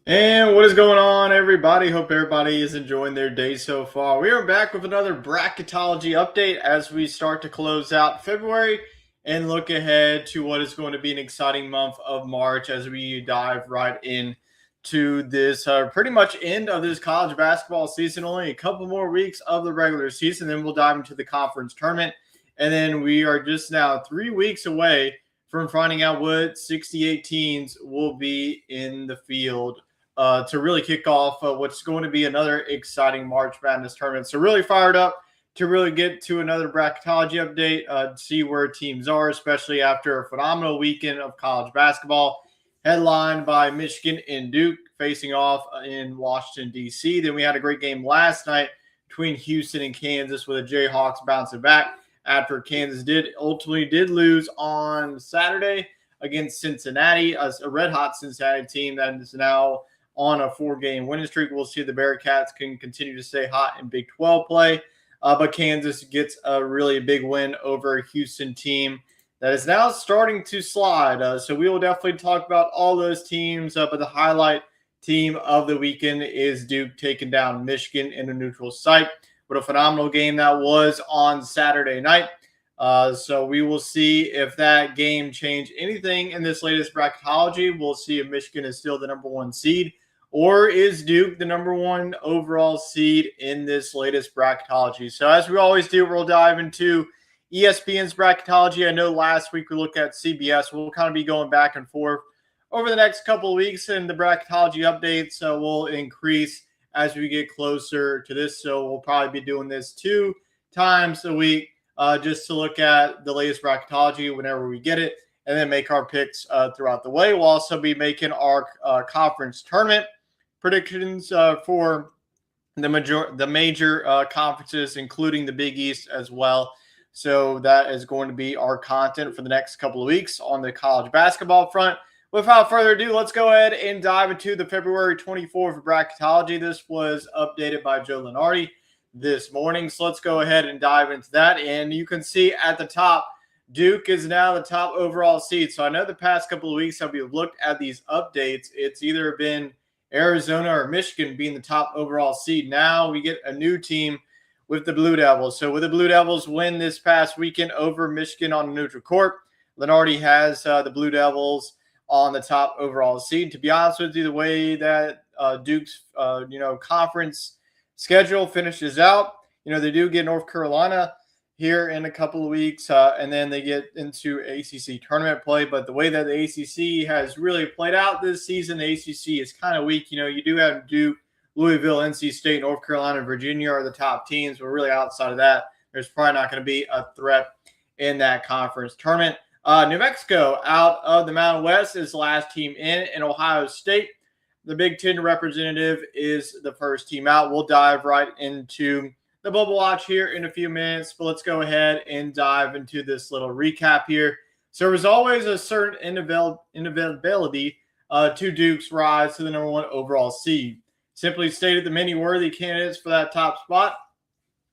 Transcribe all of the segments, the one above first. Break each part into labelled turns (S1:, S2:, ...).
S1: And what is going on, everybody? Hope everybody is enjoying their day so far. We are back with another Bracketology update as we start to close out February and look ahead to what is going to be an exciting month of March as we dive right in to this pretty much end of this college basketball season. Only a couple more weeks of the regular season, then we'll dive into the conference tournament. And then we are just now 3 weeks away from finding out what 68 teams will be in the field to really kick off what's going to be another exciting March Madness tournament. So really fired up to really get to another bracketology update, see where teams are, especially after a phenomenal weekend of college basketball, headlined by Michigan and Duke facing off in Washington, D.C. Then we had a great game last night between Houston and Kansas with the Jayhawks bouncing back after Kansas ultimately did lose on Saturday against Cincinnati, a red-hot Cincinnati team that is now on a 4-game winning streak. We'll see the Bearcats can continue to stay hot in Big 12 play. But Kansas gets a really big win over a Houston team that is now starting to slide. So we will definitely talk about all those teams. But the highlight team of the weekend is Duke taking down Michigan in a neutral site. What a phenomenal game that was on Saturday night. So we will see if that game changed anything in this latest bracketology. We'll see if Michigan is still the number 1 seed. Or is Duke the number 1 overall seed in this latest bracketology? So as we always do, we'll dive into ESPN's bracketology. I know last week we looked at CBS. We'll kind of be going back and forth over the next couple of weeks, and the bracketology updates will increase as we get closer to this. So we'll probably be doing this 2 times a week just to look at the latest bracketology whenever we get it, and then make our picks throughout the way. We'll also be making our conference tournament predictions for the major conferences, including the Big East as well. So that is going to be our content for the next couple of weeks on the college basketball front. Without further ado, let's go ahead and dive into the February 24th bracketology. This was updated by Joe Lenardi this morning. So let's go ahead and dive into that. And you can see at the top, Duke is now the top overall seed. So I know the past couple of weeks that we've looked at these updates, it's either been Arizona or Michigan being the top overall seed. Now we get a new team with the Blue Devils. So with the Blue Devils win this past weekend over Michigan on a neutral court, Lenardi has the Blue Devils on the top overall seed. To be honest with you, the way that Duke's conference schedule finishes out, they do get North Carolina here in a couple of weeks, and then they get into ACC tournament play. But the way that the ACC has really played out this season, the ACC is kind of weak. You do have Duke, Louisville, NC State, North Carolina, and Virginia are the top teams. But really outside of that, there's probably not going to be a threat in that conference tournament. New Mexico out of the Mountain West is the last team in, and Ohio State, the Big Ten representative, is the first team out. We'll dive right into the bubble watch here in a few minutes, but let's go ahead and dive into this little recap here. So there was always a certain inevitability to Duke's rise to the number 1 overall seed. Simply stated, the many worthy candidates for that top spot,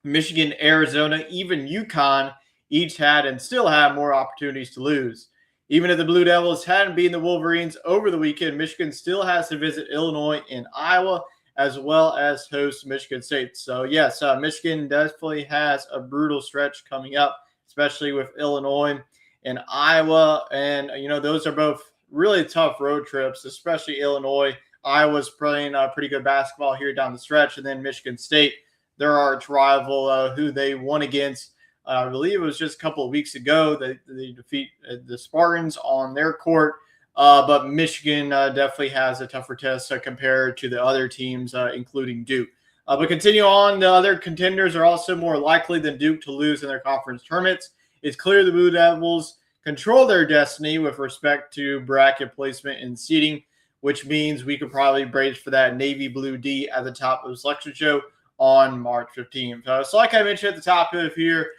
S1: Michigan, Arizona, even UConn, each had and still have more opportunities to lose. Even if the Blue Devils hadn't beaten the Wolverines over the weekend, Michigan still has to visit Illinois and Iowa, as well as host Michigan State. So, yes, Michigan definitely has a brutal stretch coming up, especially with Illinois and Iowa. And, those are both really tough road trips, especially Illinois. Iowa's playing pretty good basketball here down the stretch. And then Michigan State, their arch rival, who they won against, I believe it was just a couple of weeks ago. They defeat the Spartans on their court. But Michigan definitely has a tougher test compared to the other teams, including Duke. But continue on. The other contenders are also more likely than Duke to lose in their conference tournaments. It's clear the Blue Devils control their destiny with respect to bracket placement and seeding, which means we could probably brace for that Navy Blue D at the top of the selection show on March 15th. So like I mentioned at the top of here,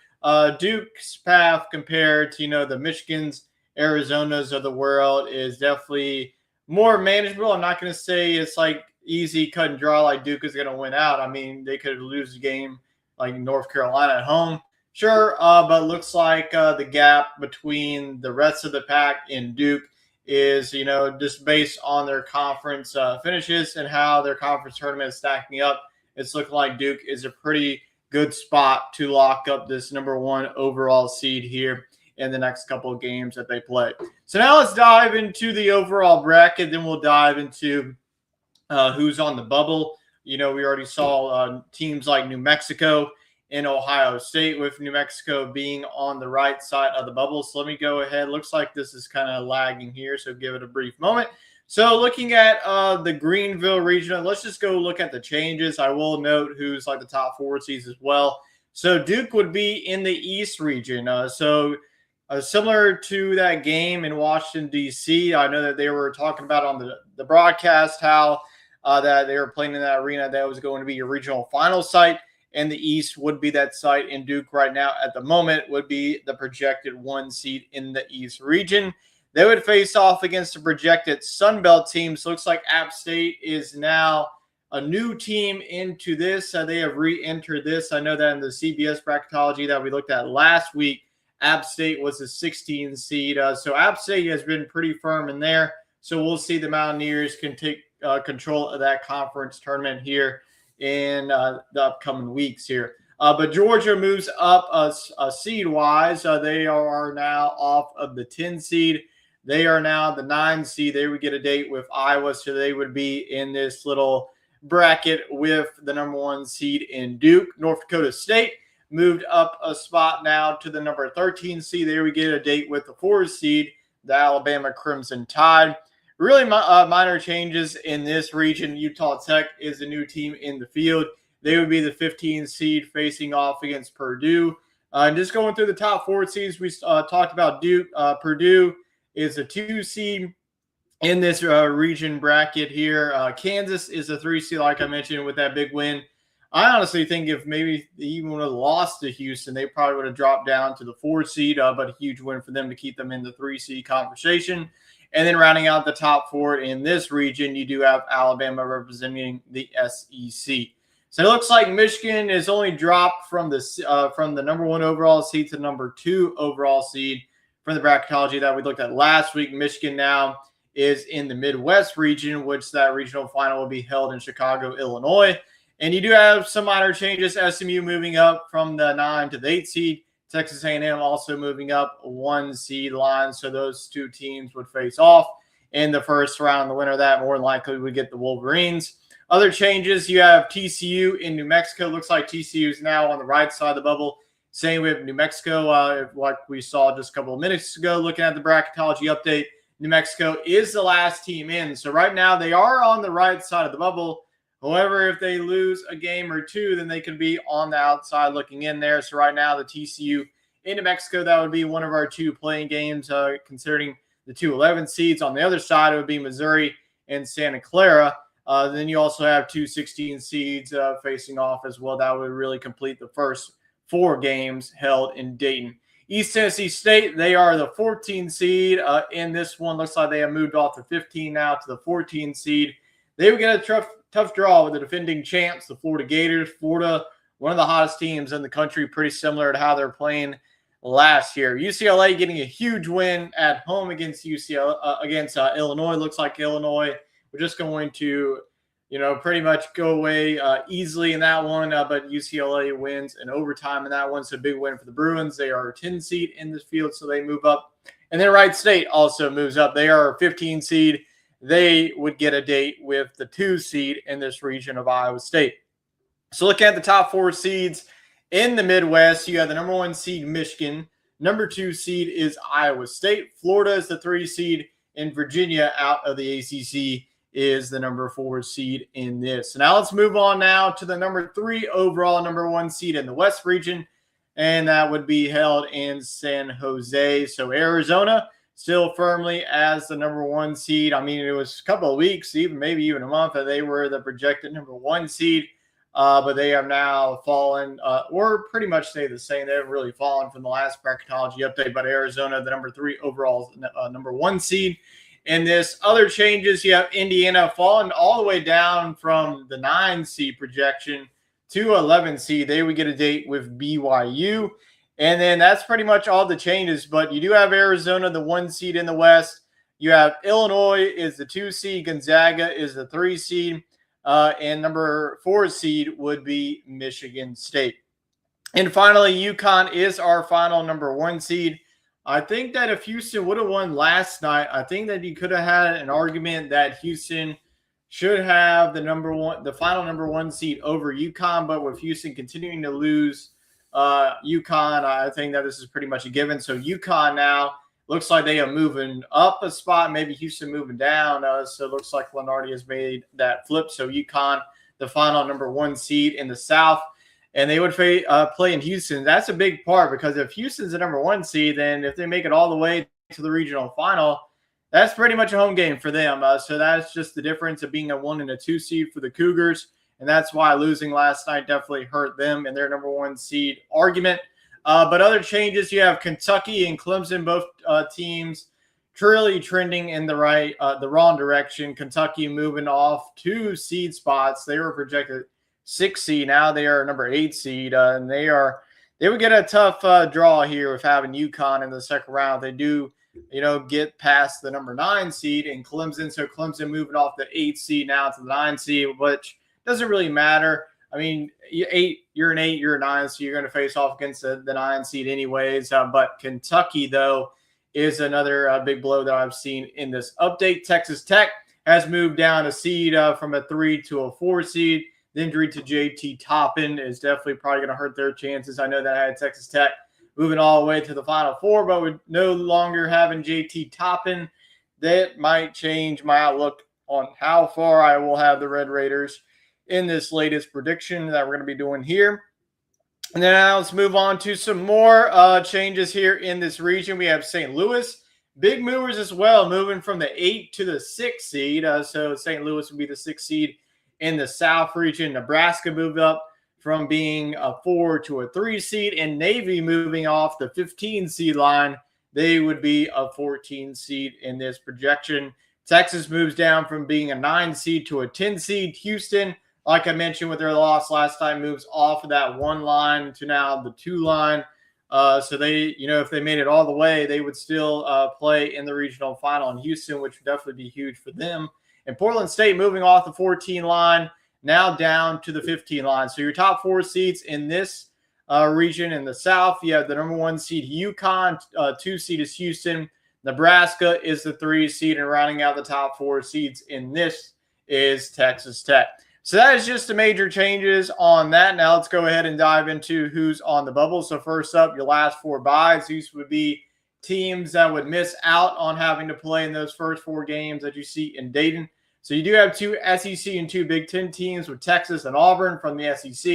S1: Duke's path compared to, the Michigans, Arizona's of the world is definitely more manageable. I'm not going to say it's like easy cut and draw like Duke is going to win out. I mean, they could lose a game like North Carolina at home. Sure, but it looks like the gap between the rest of the pack and Duke is, just based on their conference finishes and how their conference tournament is stacking up, it's looking like Duke is a pretty good spot to lock up this number 1 overall seed here in the next couple of games that they play. So now let's dive into the overall bracket. Then we'll dive into who's on the bubble. We already saw teams like New Mexico and Ohio State, with New Mexico being on the right side of the bubble. So let me go ahead. Looks like this is kind of lagging here, so give it a brief moment. So looking at the Greenville region, let's just go look at the changes. I will note who's like the top 4 seeds as well. So Duke would be in the East region. Similar to that game in Washington, D.C., I know that they were talking about on the broadcast how that they were playing in that arena. That was going to be a regional final site, and the East would be that site. And Duke right now at the moment would be the projected 1 seed in the East region. They would face off against the projected Sun Belt teams. Looks like App State is now a new team into this. They have re-entered this. I know that in the CBS bracketology that we looked at last week, App State was a 16 seed. So App State has been pretty firm in there. So we'll see the Mountaineers can take control of that conference tournament here in the upcoming weeks here. But Georgia moves up seed-wise. They are now off of the 10 seed. They are now the 9 seed. They would get a date with Iowa, so they would be in this little bracket with the number 1 seed in Duke. North Dakota State moved up a spot now to the number 13 seed. They would get a date with the 4 seed, the Alabama Crimson Tide. Really minor changes in this region. Utah Tech is a new team in the field. They would be the 15 seed facing off against Purdue. And just going through the top 4 seeds, we talked about Duke. Purdue is a 2 seed in this region bracket here. Kansas is a 3 seed, like I mentioned, with that big win. I honestly think if maybe they even would have lost to Houston, they probably would have dropped down to the 4 seed, but a huge win for them to keep them in the 3 seed conversation. And then rounding out the top 4 in this region, you do have Alabama representing the SEC. So it looks like Michigan is only dropped from the number 1 overall seed to the number 2 overall seed from the bracketology that we looked at last week. Michigan now is in the Midwest region, which that regional final will be held in Chicago, Illinois. And you do have some minor changes. SMU moving up from the 9 to the 8 seed. Texas A&M also moving up 1 seed line. So those 2 teams would face off in the first round. The winner of that more than likely would get the Wolverines. Other changes, you have TCU in New Mexico. Looks like TCU is now on the right side of the bubble. Same with New Mexico, like we saw just a couple of minutes ago, looking at the bracketology update. New Mexico is the last team in. So right now they are on the right side of the bubble. However, if they lose a game or 2, then they can be on the outside looking in there. So right now the TCU in New Mexico, that would be one of our 2 playing games, considering the 2 11 seeds. On the other side, it would be Missouri and Santa Clara. Then you also have 2 16 seeds facing off as well. That would really complete the first 4 games held in Dayton. East Tennessee State, they are the 14 seed in this one. Looks like they have moved off the 15 now to the 14 seed. They would get a tough draw with the defending champs, the Florida Gators. Florida, one of the hottest teams in the country, pretty similar to how they're playing last year. UCLA getting a huge win at home against Illinois. Looks like Illinois, we're just going to pretty much go away easily in that one, but UCLA wins in overtime in that one. So big win for the Bruins. They are a 10 seed in this field, so they move up. And then Wright State also moves up. They are a 15 seed. They would get a date with the 2 seed in this region of Iowa State. So looking at the top 4 seeds in the Midwest, you have the number 1 seed, Michigan. Number 2 seed is Iowa State. Florida is the 3 seed, and Virginia out of the ACC is the number 4 seed in this. So now let's move on now to the number 3 overall, number 1 seed in the West region, and that would be held in San Jose. So Arizona still firmly as the number 1 seed. I mean, it was a couple of weeks, maybe even a month, that they were the projected number 1 seed, but they have now fallen, or pretty much stay the same. They haven't really fallen from the last bracketology update, but Arizona, the number 3 overall, number 1 seed. In this, other changes, you have Indiana falling all the way down from the 9 seed projection to 11 seed. They would get a date with BYU. And then that's pretty much all the changes. But you do have Arizona, the 1 seed in the West. You have Illinois is the 2 seed, Gonzaga is the 3 seed, and number 4 seed would be Michigan State. And finally, UConn is our final number 1 seed. I think that if Houston would have won last night, I think that you could have had an argument that Houston should have the final number 1 seed over UConn. But with Houston continuing to lose UConn, I think that this is pretty much a given. So UConn now looks like they are moving up a spot, maybe Houston moving down. So it looks like Lenardi has made that flip. So UConn, the final number 1 seed in the South. And they would play in Houston. That's a big part because if Houston's the number 1 seed, then if they make it all the way to the regional final, that's pretty much a home game for them. So that's just the difference of being a 1 and a 2 seed for the Cougars. And that's why losing last night definitely hurt them in their number 1 seed argument. But other changes, you have Kentucky and Clemson, both teams truly trending in the wrong direction. Kentucky moving off 2 seed spots. They were projected 6 seed. Now they are number 8 seed, and they would get a tough draw here with having UConn in the second round. They do, get past the number 9 seed in Clemson. So Clemson moving off the 8 seed now to the 9 seed, which doesn't really matter. I mean, you're an 8, you're a 9, so you're going to face off against the 9 seed anyways. But Kentucky, though, is another big blow that I've seen in this update. Texas Tech has moved down a seed from a 3 to a 4 seed. The injury to JT Toppin is definitely probably going to hurt their chances. I know that I had Texas Tech moving all the way to the Final Four, but with no longer having JT Toppin, that might change my outlook on how far I will have the Red Raiders in this latest prediction that we're going to be doing here. And then now let's move on to some more changes here in this region. We have St. Louis. Big movers as well, moving from the 8 to the 6 seed. So St. Louis would be the 6 seed in the South region. Nebraska moved up from being a 4 to a 3 seed, and Navy moving off the 15 seed line. They would be a 14 seed in this projection. Texas moves down from being a 9 seed to a 10 seed. Houston, like I mentioned with their loss last time, moves off of that 1 line to now the 2 line. So they, if they made it all the way, they would still play in the regional final in Houston, which would definitely be huge for them. And Portland State moving off the 14 line, now down to the 15 line. So your top 4 seeds in this region in the South, you have the number 1 seed UConn, 2 seed is Houston. Nebraska is the 3 seed, and rounding out the top 4 seeds in this is Texas Tech. So that is just the major changes on that. Now let's go ahead and dive into who's on the bubble. So first up, your last 4 byes. These would be teams that would miss out on having to play in those first 4 games that you see in Dayton. So you do have 2 SEC and 2 Big Ten teams with Texas and Auburn from the SEC.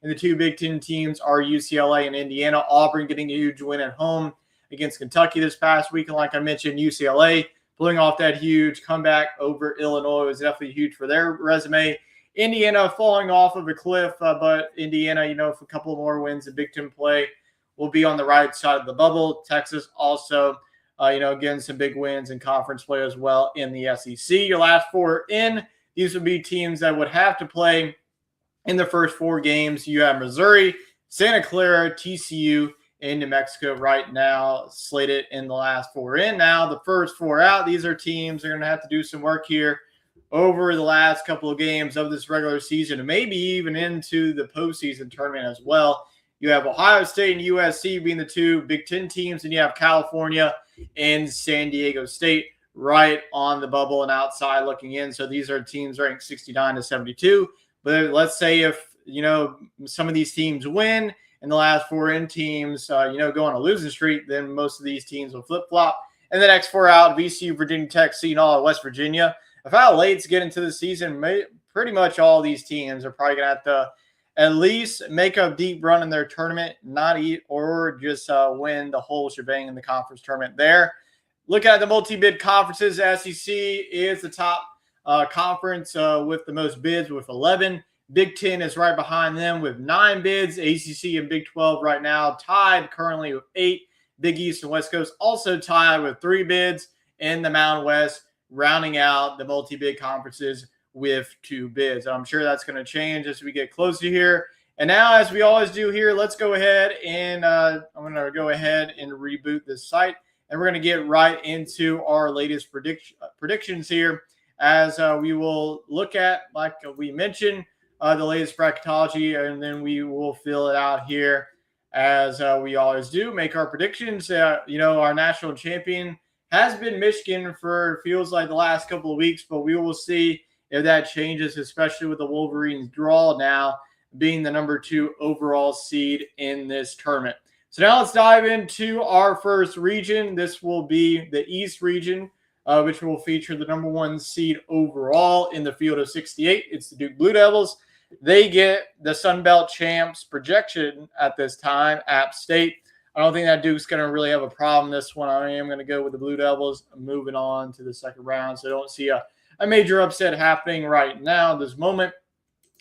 S1: And the 2 Big Ten teams are UCLA and Indiana. Auburn getting a huge win at home against Kentucky this past week. And like I mentioned, UCLA pulling off that huge comeback over Illinois was definitely huge for their resume. Indiana falling off of a cliff, but Indiana, if a couple more wins in Big Ten play, will be on the right side of the bubble. Texas also getting some big wins in conference play as well in the SEC. Your last 4 in, these would be teams that would have to play in the first 4 games. You have Missouri, Santa Clara, TCU, and New Mexico right now slated in the last 4 in. Now, the first 4 out, these are teams that are going to have to do some work here over the last couple of games of this regular season and maybe even into the postseason tournament as well. You have Ohio State and USC being the 2 Big Ten teams, and you have California and San Diego State right on the bubble and outside looking in. So these are teams ranked 69 to 72. But let's say if, some of these teams win and the last 4 in teams, go on a losing streak, then most of these teams will flip-flop. And the next 4 out, VCU, Virginia Tech, Seton Hall, West Virginia. If how late to get into the season, pretty much all these teams are probably going to have to at least make a deep run in their tournament, not eat or just win the whole shebang in the conference tournament there. Look at the multi-bid conferences. The SEC is the top conference with the most bids with 11. Big Ten is right behind them with 9 bids. ACC and Big 12 right now tied currently with 8. Big East and West Coast also tied with 3 bids. And the Mountain West rounding out the multi-bid conferences with 2 bids. I'm sure that's going to change as we get closer here. And now, as we always do here, let's go ahead and I'm going to go ahead and reboot this site. and we're going to get right into our latest predictions here as we will look at, like we mentioned, the latest bracketology, and then we will fill it out here as we always do, make our predictions. Our national champion has been Michigan for feels like the last couple of weeks, but we will see if that changes, especially with the Wolverines draw now being the number 2 overall seed in this tournament. So now let's dive into our first region. This will be the East region, which will feature the number 1 seed overall in the field of 68. It's the Duke Blue Devils. They get the Sun Belt champs projection at this time, App State. I don't think that Duke's going to really have a problem this one. I am going to go with the Blue Devils moving on to the second round. So I don't see a major upset happening right now, this moment.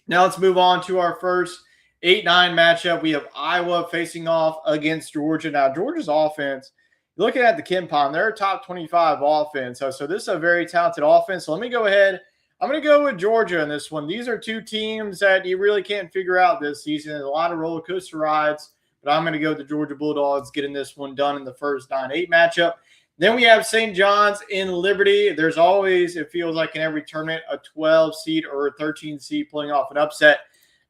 S1: Now let's move on to our first 8-9 matchup. We have Iowa facing off against Georgia. Now, Georgia's offense, looking at the KenPom, they're a top 25 offense. So this is a very talented offense. So let me go ahead. I'm going to go with Georgia in this one. These are two teams that you really can't figure out this season. There's a lot of roller coaster rides, but I'm going to go with the Georgia Bulldogs getting this one done in the first 9-8 matchup. Then we have St. John's in Liberty. There's always, it feels like in every tournament, a 12 seed or a 13 seed pulling off an upset.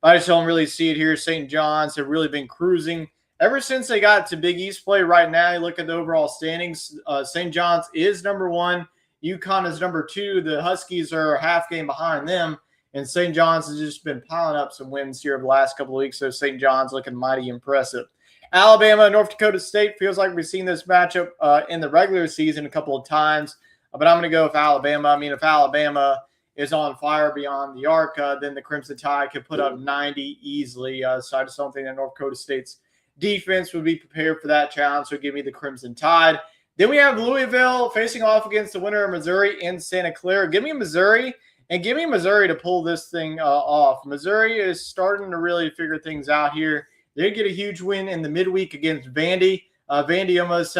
S1: I just don't really see it here. St. John's have really been cruising ever since they got to Big East play. Right now, you look at the overall standings. St. John's is number 1. UConn is number 2. The Huskies are a half game behind them. And St. John's has just been piling up some wins here over the last couple of weeks. So St. John's looking mighty impressive. Alabama and North Dakota State feels like we've seen this matchup in the regular season a couple of times. But I'm going to go with Alabama. I mean, if Alabama is on fire beyond the arc, then the Crimson Tide could put up 90 easily. So I just don't think that North Dakota State's defense would be prepared for that challenge. So give me the Crimson Tide. Then we have Louisville facing off against the winner of Missouri in Santa Clara. Give me Missouri, and give me Missouri to pull this thing off. Missouri is starting to really figure things out here. They get a huge win in the midweek against Vandy. Vandy almost,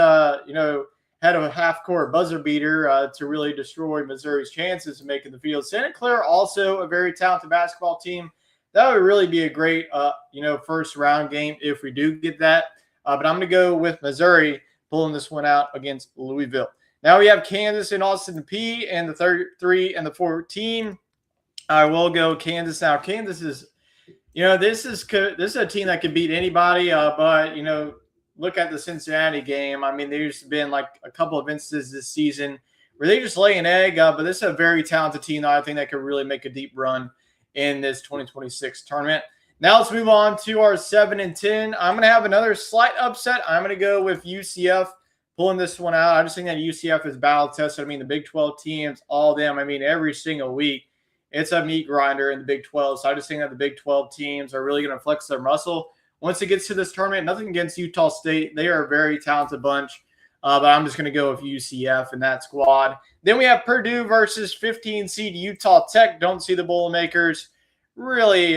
S1: had a half-court buzzer beater to really destroy Missouri's chances of making the field. Santa Clara also a very talented basketball team. That would really be a great, first-round game if we do get that. But I'm going to go with Missouri pulling this one out against Louisville. Now we have Kansas and Austin Peay and the 33 and the 14. I will go Kansas. Now Kansas is, this is a team that can beat anybody. But look at the Cincinnati game. I mean, there's been like a couple of instances this season where they just lay an egg. But this is a very talented team that I think that could really make a deep run in this 2026 tournament. Now let's move on to our 7 and 10. I'm going to have another slight upset. I'm going to go with UCF pulling this one out. I just think that UCF is battle tested. I mean, the Big 12 teams, all of them, every single week, it's a meat grinder in the Big 12. So I just think that the Big 12 teams are really going to flex their muscle once it gets to this tournament. Nothing against Utah State. They are a very talented bunch. But I'm just going to go with UCF in that squad. Then we have Purdue versus 15 seed Utah Tech. Don't see the Boilermakers really,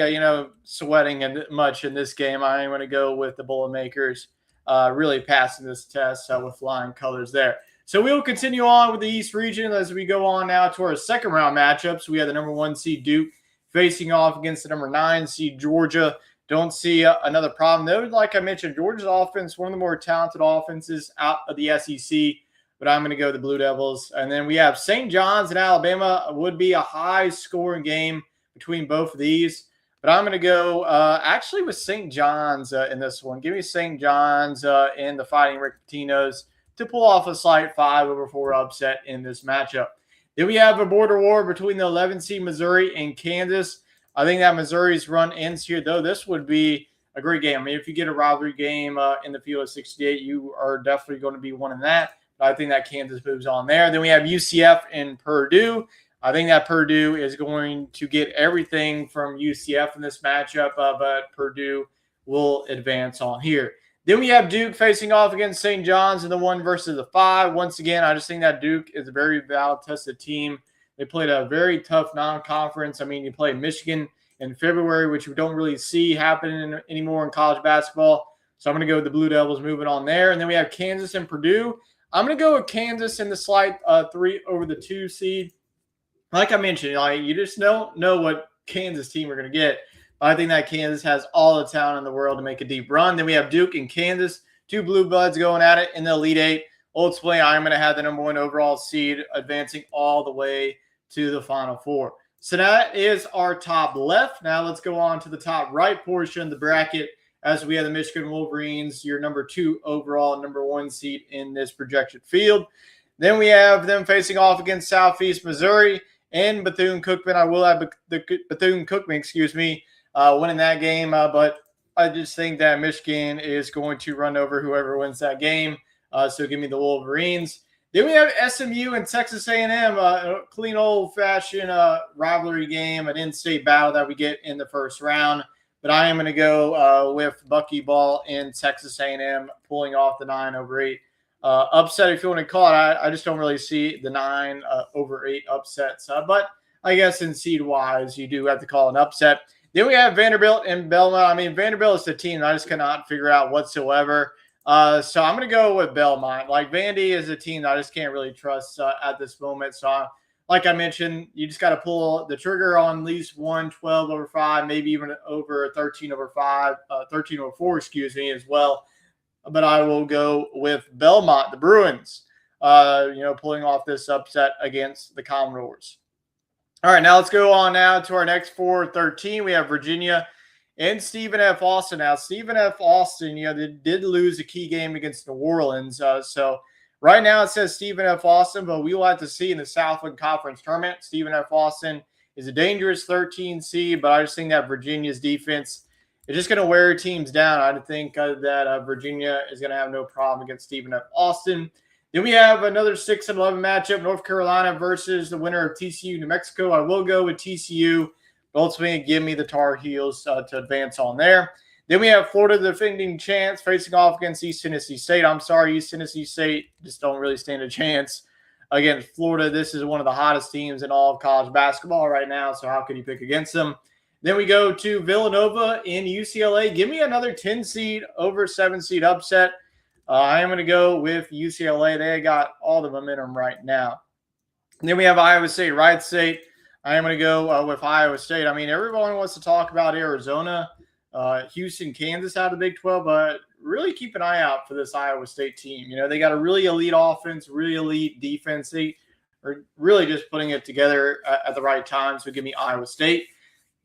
S1: sweating much in this game. I'm going to go with the Boilermakers really passing this test with flying colors there. So we will continue on with the East region as we go on now to our second round matchups. We have the number 1 seed Duke facing off against the number 9 seed Georgia. Don't see another problem. Though, like I mentioned, Georgia's offense, one of the more talented offenses out of the SEC. But I'm going to go the Blue Devils. And then we have St. John's and Alabama. Would be a high-scoring game between both of these. But I'm going to go actually with St. John's in this one. Give me St. John's and the Fighting Rick Pitinos to pull off a slight 5-4 upset in this matchup. Then we have a border war between the 11 seed Missouri and Kansas. I think that Missouri's run ends here, though. This would be a great game. If you get a rivalry game in the field of 68, you are definitely going to be winning that. But I think that Kansas moves on there. Then we have UCF and Purdue. I think that Purdue is going to get everything from UCF in this matchup, but Purdue will advance on here. Then we have Duke facing off against St. John's in the 1 versus the 5. Once again, I just think that Duke is a very battle-tested team. They played a very tough non-conference. You play Michigan in February, which we don't really see happening anymore in college basketball. So I'm going to go with the Blue Devils moving on there. And then we have Kansas and Purdue. I'm going to go with Kansas in the slight 3 over the 2 seed. Like I mentioned, you just don't know what Kansas team we're going to get. I think that Kansas has all the talent in the world to make a deep run. Then we have Duke and Kansas, 2 blue bloods going at it in the Elite 8. ultimately I'm going to have the number 1 overall seed advancing all the way to the Final Four. So that is our top left. Now let's go on to the top right portion of the bracket as we have the Michigan Wolverines, your number 2 overall, number 1 seed in this projected field. Then we have them facing off against Southeast Missouri and Bethune-Cookman. I will have the Bethune-Cookman, winning that game, but I just think that Michigan is going to run over whoever wins that game. So give me the Wolverines. Then we have SMU and Texas A&M, a clean old-fashioned rivalry game, an in-state battle that we get in the first round. But I am going to go with Buckyball and Texas A&M pulling off the 9/8 upset, if you want to call it. I just don't really see the 9/8 upsets. But I guess in seed-wise, you do have to call an upset. Then we have Vanderbilt and Belmont. I mean, Vanderbilt is the team I just cannot figure out whatsoever. So I'm going to go with Belmont. Like, Vandy is a team that I just can't really trust at this moment. So, like I mentioned, you just got to pull the trigger on at least 12/5, maybe even over 13/5, 13/4, as well. But I will go with Belmont, the Bruins, pulling off this upset against the Commodores. All right, now let's go on now to our next 4-13. We have Virginia and Stephen F. Austin. Now, Stephen F. Austin, they did lose a key game against New Orleans. So right now it says Stephen F. Austin, but we will have to see in the Southland Conference Tournament. Stephen F. Austin is a dangerous 13 seed, but I just think that Virginia's defense is just going to wear teams down. I think that Virginia is going to have no problem against Stephen F. Austin. Then we have another 6-11 matchup, North Carolina versus the winner of TCU, New Mexico. I will go with TCU, but ultimately give me the Tar Heels to advance on there. Then we have Florida, the defending champs, facing off against East Tennessee State. I'm sorry, East Tennessee State just don't really stand a chance against Florida. This is one of the hottest teams in all of college basketball right now, so how could you pick against them? Then we go to Villanova in UCLA. Give me another 10-seed over 7-seed upset. I am going to go with UCLA. They got all the momentum right now. And then we have Iowa State, Wright State. I am going to go with Iowa State. I mean, everyone wants to talk about Arizona, Houston, Kansas out of the Big 12, but really keep an eye out for this Iowa State team. They got a really elite offense, really elite defense. They are really just putting it together at the right time. So give me Iowa State.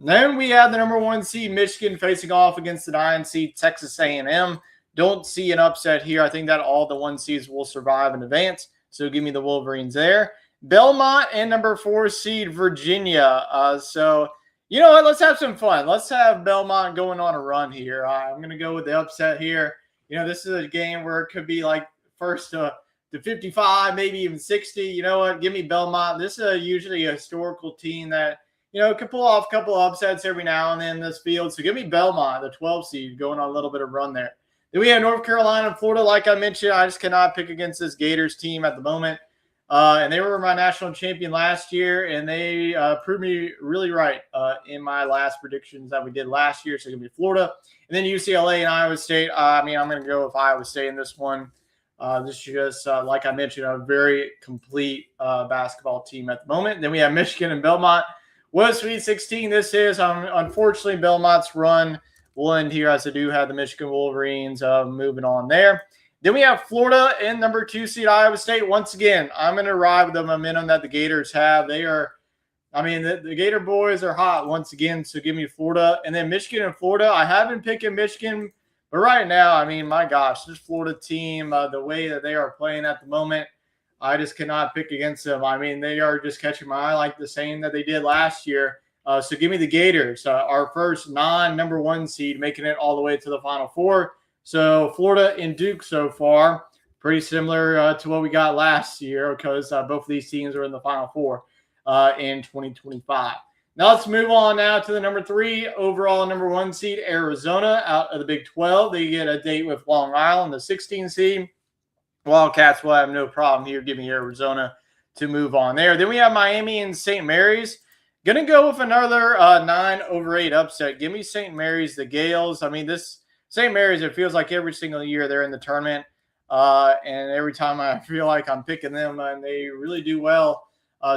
S1: And then we have the number 1 seed, Michigan, facing off against the 9 seed, Texas A&M. Don't see an upset here. I think that all the 1 seeds will survive in advance. So give me the Wolverines there. Belmont and number 4 seed Virginia. So, you know what? Let's have some fun. Let's have Belmont going on a run here. I'm going to go with the upset here. This is a game where it could be like first to 55, maybe even 60. You know what? Give me Belmont. This is usually a historical team that, could pull off a couple of upsets every now and then in this field. So give me Belmont, the 12 seed, going on a little bit of run there. Then we have North Carolina and Florida. Like I mentioned, I just cannot pick against this Gators team at the moment. And they were my national champion last year, and they proved me really right in my last predictions that we did last year. So it's going to be Florida. And then UCLA and Iowa State. I'm going to go with Iowa State in this one. This is just, like I mentioned, a very complete basketball team at the moment. Then we have Michigan and Belmont. What Sweet 16 this is. Unfortunately, Belmont's run will end here as I do have the Michigan Wolverines moving on there. Then we have Florida and number 2 seed Iowa State. Once again, I'm going to ride with the momentum that the Gators have. The Gator boys are hot once again, so give me Florida. And then Michigan and Florida. I have been picking Michigan, but right now, my gosh, this Florida team, the way that they are playing at the moment, I just cannot pick against them. They are just catching my eye like the same that they did last year. So give me the Gators, our first non-number 1 seed, making it all the way to the Final Four. So Florida and Duke so far, pretty similar to what we got last year because both of these teams are in the Final Four in 2025. Now let's move on now to the number 3 overall number 1 seed, Arizona, out of the Big 12. They get a date with Long Island, the 16 seed. Wildcats will have no problem here. Give me Arizona to move on there. Then we have Miami and St. Mary's. Going to go with another 9/8 upset. Give me St. Mary's, the Gales. This St. Mary's, it feels like every single year they're in the tournament. And every time I feel like I'm picking them, and they really do well.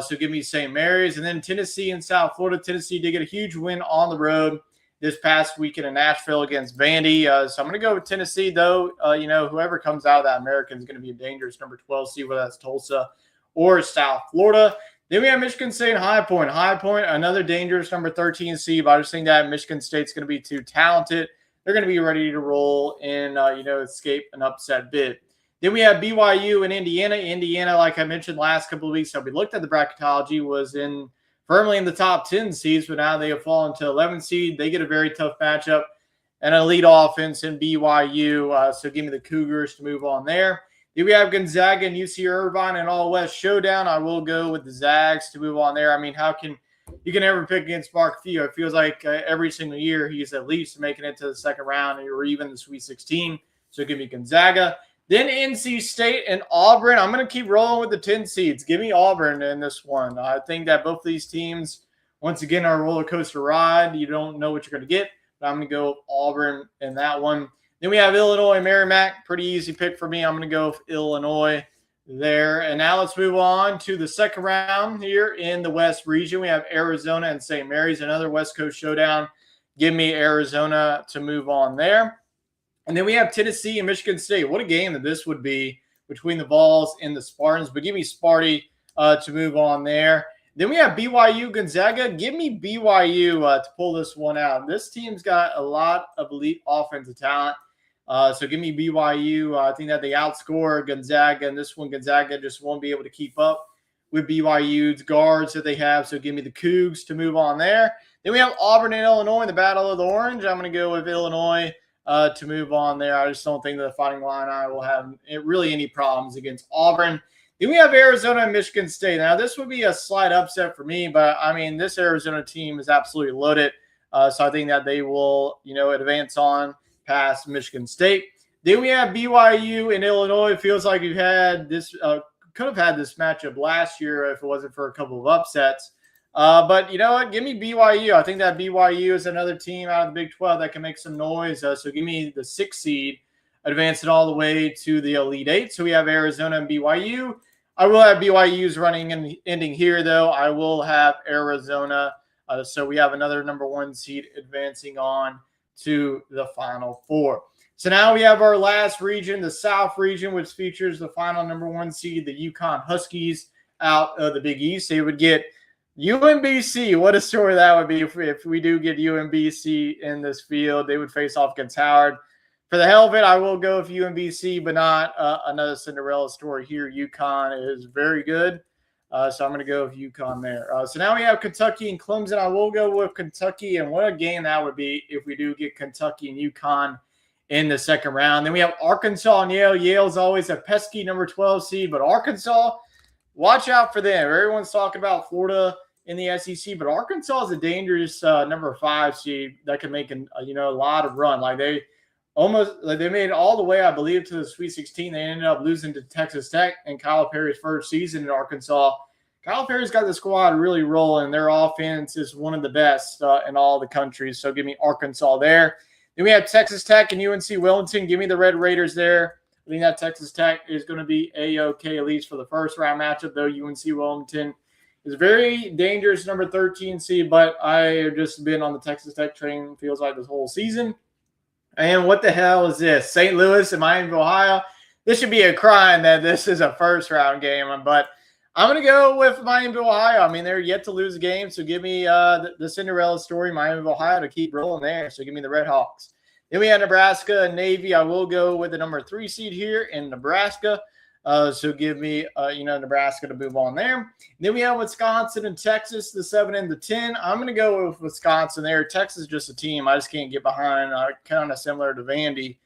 S1: So give me St. Mary's. And then Tennessee and South Florida. Tennessee did get a huge win on the road this past weekend in Nashville against Vandy. So I'm going to go with Tennessee, though. Whoever comes out of that American is going to be a dangerous number 12 seed, whether that's Tulsa or South Florida. Then we have Michigan State and High Point. High Point, another dangerous number 13 seed. But I just think that Michigan State's going to be too talented. They're going to be ready to roll and, escape an upset bid. Then we have BYU and Indiana. Indiana, like I mentioned last couple of weeks, so we looked at the bracketology, was firmly in the top 10 seeds, but now they have fallen to 11 seed. They get a very tough matchup and an elite offense in BYU. So give me the Cougars to move on there. Then we have Gonzaga and UC Irvine and All West Showdown. I will go with the Zags to move on there. I mean, how can you can ever pick against Mark Few? It feels like every single year he's at least making it to the second round or even the Sweet 16. So give me Gonzaga. Then NC State and Auburn. I'm going to keep rolling with the 10 seeds. Give me Auburn in this one. I think that both of these teams, once again, are a roller coaster ride. You don't know what you're going to get, but I'm going to go with Auburn in that one. Then we have Illinois, Merrimack. Pretty easy pick for me. I'm going to go with Illinois there. And now let's move on to the second round here in the West region. We have Arizona and St. Mary's, another West Coast showdown. Give me Arizona to move on there. And then we have Tennessee and Michigan State. What a game that this would be between the Vols and the Spartans. But give me Sparty to move on there. Then we have BYU, Gonzaga. Give me BYU to pull this one out. This team's got a lot of elite offensive talent. So give me BYU. I think that they outscore Gonzaga. And this one, Gonzaga just won't be able to keep up with BYU's guards that they have. So give me the Cougs to move on there. Then we have Auburn and Illinois in the Battle of the Orange. I'm going to go with Illinois to move on there. I just don't think the Fighting Illini will have really any problems against Auburn. Then we have Arizona and Michigan State. Now, this would be a slight upset for me, but, I mean, this Arizona team is absolutely loaded. So I think that they will, advance on past Michigan State. Then we have BYU and Illinois. It feels like we've had this could have had this matchup last year if it wasn't for a couple of upsets. But you know what? Give me BYU. I think that BYU is another team out of the Big 12 that can make some noise. So give me the 6th seed, advancing all the way to the Elite 8. So we have Arizona and BYU. I will have BYU's running and ending here, though. I will have Arizona. So we have another number 1 seed advancing on to the Final Four. So now we have our last region, the South region, which features the final number 1 seed, the UConn Huskies, out of the Big East. They would get UMBC. What a story that would be if we do get UMBC in this field. They would face off against Howard. For the hell of it, I will go with UMBC, but not another Cinderella story here. UConn is very good. So I'm going to go with UConn there. So now we have Kentucky and Clemson. I will go with Kentucky, and what a game that would be if we do get Kentucky and UConn in the second round. Then we have Arkansas and Yale. Yale's always a pesky number 12 seed, but Arkansas, watch out for them. Everyone's talking about Florida in the SEC, but Arkansas is a dangerous number 5 seed that can make a lot of run. They made it all the way, I believe, to the Sweet 16. They ended up losing to Texas Tech in Kyle Perry's first season in Arkansas. Kyle Perry's got the squad really rolling. Their offense is one of the best in all the country. So give me Arkansas there. Then we have Texas Tech and UNC Wilmington. Give me the Red Raiders there. I think that Texas Tech is going to be A-OK, at least for the first round matchup, though UNC Wilmington is a very dangerous number 13 seed, but I have just been on the Texas Tech train, feels like, this whole season. And what the hell is this? St. Louis and Miami, Ohio. This should be a crime that this is a first-round game, but I'm going to go with Miami, Ohio. I mean, they're yet to lose a game, so give me the Cinderella story, Miami, Ohio, to keep rolling there. So give me the Red Hawks. Then we have Nebraska and Navy. I will go with the number 3 seed here in Nebraska. So give me, Nebraska to move on there. Then we have Wisconsin and Texas, the 7 and the 10. I'm going to go with Wisconsin there. Texas is just a team I just can't get behind, kind of similar to Vandy.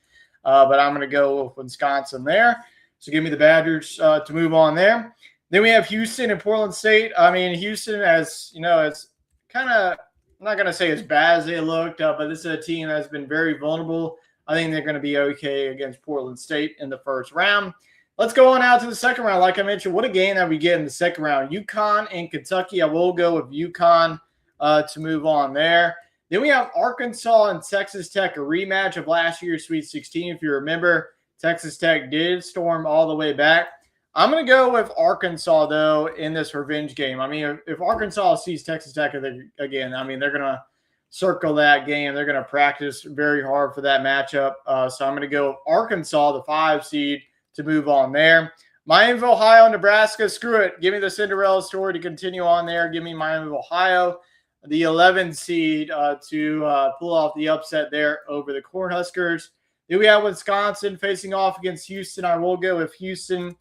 S1: But I'm going to go with Wisconsin there. So give me the Badgers to move on there. Then we have Houston and Portland State. I mean, Houston, as it's kind of, I'm not going to say as bad as they looked, but this is a team that's been very vulnerable. I think they're going to be okay against Portland State in the first round. Let's go on out to the second round. Like I mentioned, what a game that we get in the second round. UConn and Kentucky. I will go with UConn to move on there. Then we have Arkansas and Texas Tech, a rematch of last year's Sweet 16. If you remember, Texas Tech did storm all the way back. I'm going to go with Arkansas, though, in this revenge game. I mean, if Arkansas sees Texas Tech again, I mean, they're going to circle that game. They're going to practice very hard for that matchup. So I'm going to go Arkansas, the 5 seed, to move on there. Miami of Ohio, Nebraska, screw it. Give me the Cinderella story to continue on there. Give me Miami of Ohio, the 11 seed, to pull off the upset there over the Cornhuskers. Then we have Wisconsin facing off against Houston. I will go with Houston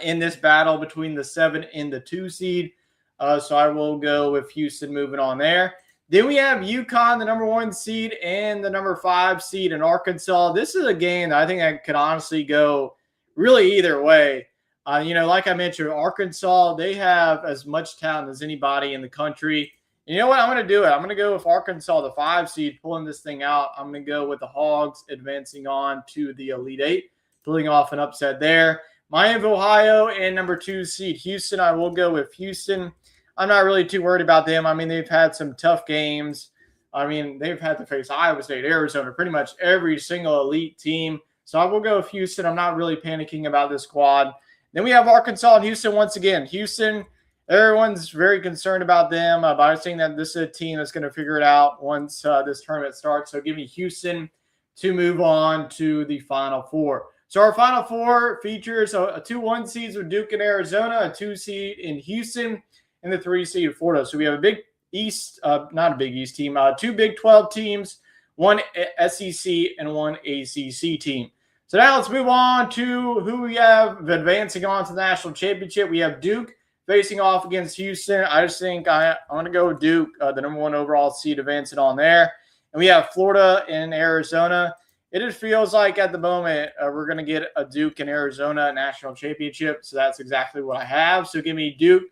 S1: in this battle between the 7 and the 2 seed. So I will go with Houston moving on there. Then we have UConn, the number 1 seed, and the number 5 seed in Arkansas. This is a game that I think I could honestly go really either way. Like I mentioned, Arkansas, they have as much talent as anybody in the country. You know what? I'm going to do it. I'm going to go with Arkansas, the 5 seed, pulling this thing out. I'm going to go with the Hogs advancing on to the Elite 8, pulling off an upset there. Miami of Ohio and number 2 seed Houston. I will go with Houston. I'm not really too worried about them. I mean, they've had some tough games. I mean, they've had to face Iowa State, Arizona, pretty much every single elite team. So I will go with Houston. I'm not really panicking about this squad. Then we have Arkansas and Houston once again. Houston, everyone's very concerned about them, but I think that this is a team that's going to figure it out once this tournament starts. So give me Houston to move on to the Final Four. So our Final Four features a 2-1 seeds with Duke and Arizona, a 2 seed in Houston, and the 3 seed in Florida. So we have a Big East, not a Big East team, 2 Big 12 teams, 1 SEC and 1 ACC team. So now let's move on to who we have advancing on to the national championship. We have Duke facing off against Houston. I just think I'm going to go with Duke, the number 1 overall seed, advancing on there. And we have Florida and Arizona. It just feels like at the moment we're going to get a Duke and Arizona national championship. So that's exactly what I have. So give me Duke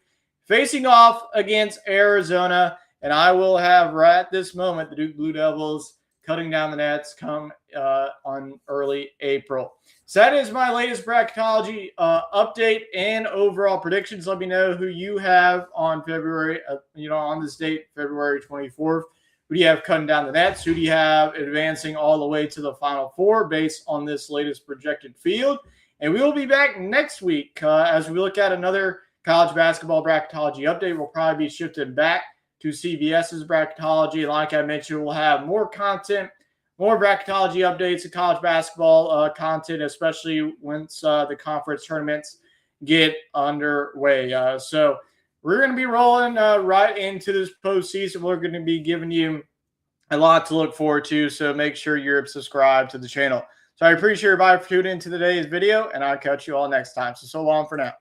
S1: facing off against Arizona. And I will have right at this moment the Duke Blue Devils cutting down the nets come on early April. So that is my latest bracketology update and overall predictions. Let me know who you have on February, on this date, February 24th. Who do you have cutting down the nets? Who do you have advancing all the way to the Final Four based on this latest projected field? And we will be back next week as we look at another college basketball bracketology update. We'll probably be shifted back to CBS's bracketology. And like I mentioned, we'll have more content, more bracketology updates and college basketball content, especially once the conference tournaments get underway. So we're going to be rolling right into this postseason. We're going to be giving you a lot to look forward to, so make sure you're subscribed to the channel. So I appreciate everybody for tuning into today's video, and I'll catch you all next time. So long for now.